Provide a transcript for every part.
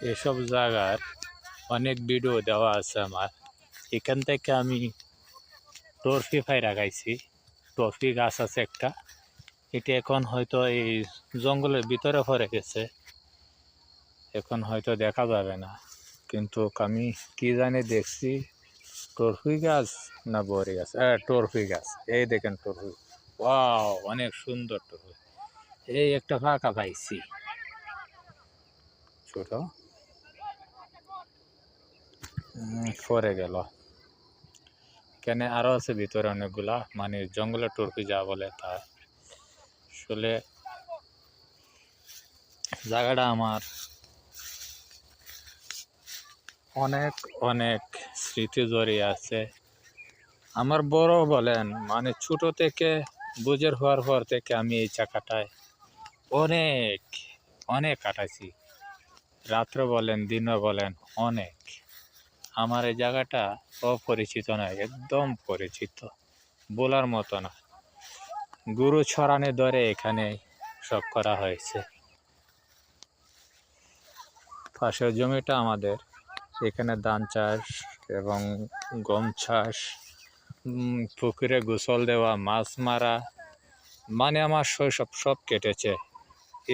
এসব জায়গার অনেক ভিডিও দেওয়া আছে আমার। এখান থেকে আমি টরফি পায়রা খাইছি। টরফি গাছ আছে একটা, এটা এখন হয়তো এই জঙ্গলের ভিতরে পড়ে গেছে, এখন হয়তো দেখা যাবে না, কিন্তু আমি কি জানি দেখছি টরফি গাছ না বড়ি গাছ, টরফি গাছ। এই দেখেন টরফি, ওয়াও অনেক সুন্দর টরফি। এই একটা ফাঁকা পাইছি ছোট, পরে গেল। কেন আরো আছে ভিতরে অনেকগুলা, মানে জঙ্গলের টরফি যা বলে তা। আসলে জায়গাটা আমার অনেক অনেক স্মৃতি জড়িয়ে আছে। আমার বড় বলেন, মানে ছোট থেকে বুঝের হওয়ার পর থেকে আমি এই জায়গাটায় অনেক অনেক কাটাইছি। রাত্র বলেন দিনও বলেন অনেক। আমার এই জায়গাটা অপরিচিত নয়, একদম পরিচিত, বলার মতো না। গুরু ছড়ানি ধরে এখানে সব করা হয়েছে। পাশের জমিটা আমাদের, এখানে ধান চাষ এবং গম চাষ, পুকুরে গোসল দেওয়া, মাছ মারা, মানে আমার শৈশব সব কেটেছে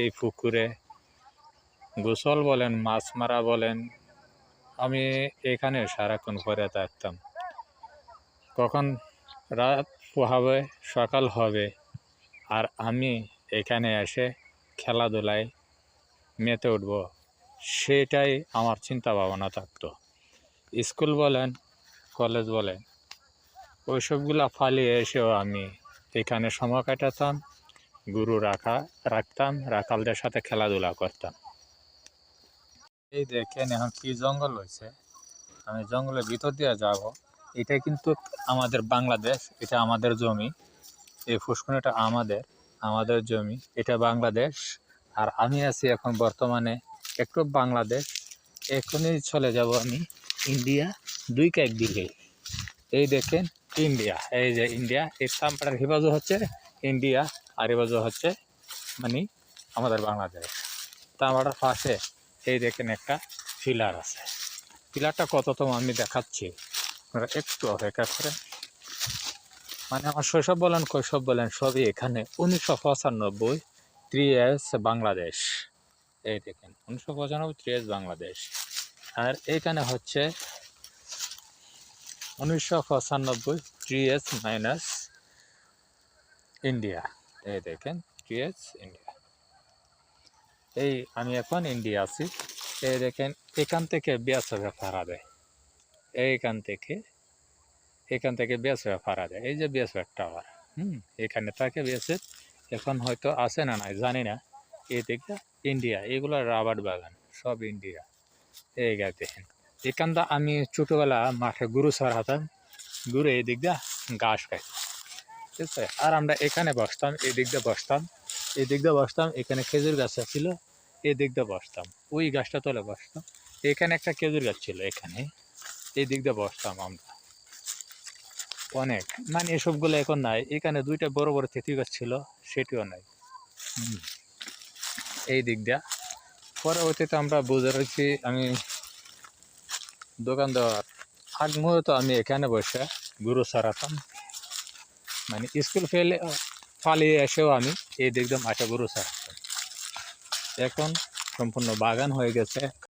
এই পুকুরে। গোসল বলেন, মাছ মারা বলেন, আমি এখানে সারাক্ষণ পরে থাকতাম। কখন রাত হবে সকাল হবে আর আমি এখানে এসে খেলাধুলায় মেতে উঠব, সেটাই আমার চিন্তা ভাবনা থাকতো। স্কুল বলেন কলেজ বলেন ওইসবগুলা ফালিয়ে এসেও আমি এখানে সময় কাটাতাম, গুরু রাখতাম, রাখালদের সাথে খেলাধুলা করতাম। এই দেখেন এখন কি জঙ্গল হয়েছে, আমি জঙ্গলের ভিতর দিয়ে যাব। এটা কিন্তু আমাদের বাংলাদেশ, এটা আমাদের জমি, এই ফুসকুনিটা আমাদের জমি, এটা বাংলাদেশ। আর আমি আছি এখন বর্তমানে একটু বাংলাদেশ, এখনই চলে যাব আমি ইন্ডিয়া, 2 কাইক দিকে। এই দেখেন ইন্ডিয়া, এই যে ইন্ডিয়া, এই তামপাড়ার হিবাজু হচ্ছে ইন্ডিয়া, আর হিবাজু হচ্ছে মানে আমাদের বাংলাদেশ। তামপাড়ার পাশে এই দেখেন একটা পিলার আছে, পিলারটা কততম আমি দেখাচ্ছি, আপনারা একটু অপেক্ষা করে। মানে আমার শৈশব বলেন কৈশব বলেন সবই এখানে। 1995 3 years বাংলাদেশ, এই দেখেন 1995 3 years বাংলাদেশ। আর এইখানে হচ্ছে 1995 3 years মাইনাস ইন্ডিয়া, এই দেখেন 3 years ইন্ডিয়া। এই আমি এখন ইন্ডিয়া আছি। এই দেখেন এখান থেকে বিএসএফ ফাড়া দেয়, এখান থেকে বিএসএফ ফাড়া দেয়। এই যে বিএসএফ টাওয়ার, এখানে থাকে বিএসএফ। এখন হয়তো আছে না নাই জানি না। এই দিকটা ইন্ডিয়া, এগুলো রাবার বাগান সব ইন্ডিয়া। এই গাছ দেখেন, এখানটা আমি ছোটবেলা মাঠে গরু চড়াতাম, গরু এই দিকটা ঘাস খাই, ঠিক আছে। আর আমরা এখানে বসতাম, এই দিকটা বসতাম, এখানে খেজুর গাছ ছিল, এই দিকটা বসতাম, ওই গাছটা তলে বসতাম। এখানে একটা খেজুর গাছ ছিল, এখানে এই দিকটা বসতাম আমরা অনেক। মানে এসবগুলো এখন নাই। এখানে 2টা বড় বড় তেঁতুল গাছ ছিল, সেটিও নাই। এই দিক দিয়া পরবর্তীতে আমরা বুঝে রয়েছি, আমি দোকান দেওয়ার আগ মুহূর্তে আমি এখানে বসে গরু চড়াতাম। মানে স্কুল ফালিয়ে এসেও আমি এই দিক দিয়ে মাঠে গরু চড়াতাম। এখন সম্পূর্ণ বাগান হয়ে গেছে।